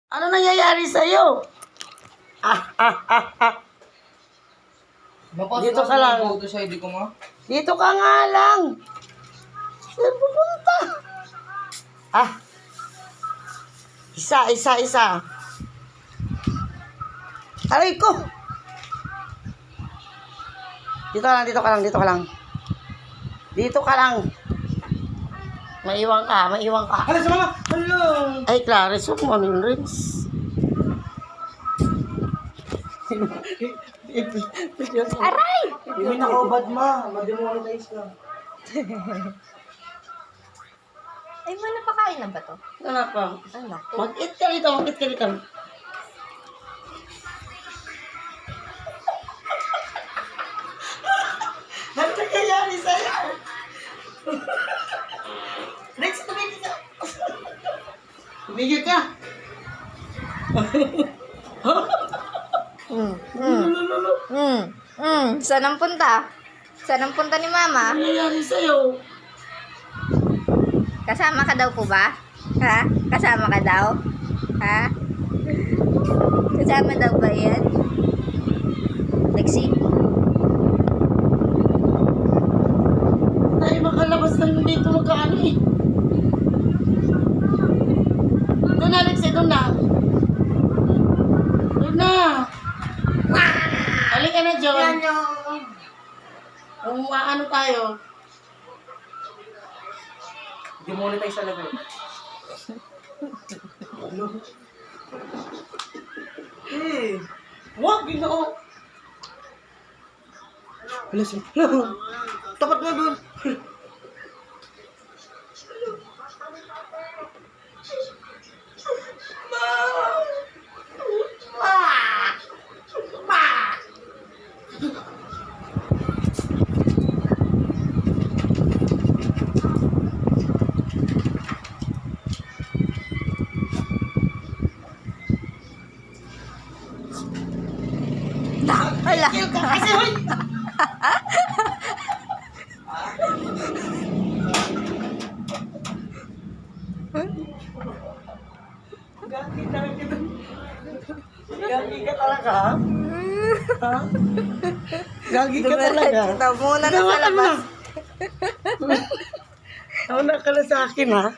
Ano nangyayari sa'yo? Dito ka lang. Dito ka nga lang. Saan pupunta? Isa. Aray ko! Dito ka lang. Maiwan ka. Hala, sa mama! Hala! Ay, Clarice, huwag mo ano yung rings. Aray! Hindi na kaubad, ma. Ma-demonetize ka. Ay, mo napakain na ba to? Wala pa. Ano? Mag-eat ka dito. Ano nangyayari sa'yo? Rex, tumigil ka. Tumigil ka. Saan ang punta? Saan ang punta ni Mama? Ano nangyayari sa'yo? Kasama ka daw po ba? Ha? Kasama ka daw? Ha? Kasama daw ba yan? Lexi? Ay, makalabas na dito magkaano eh. Doon na, Lexi, doon na. Halika na, John. Kung ano tayo. Demonetize talaga. Wag, ginoo. Hala, tapat mo doon. Hala! Kasi, hoy! Gagi ka talaga, ha? Ha? Gagi ka talaga. Ito muna na sa labas. Nauna ka na sa akin, ha?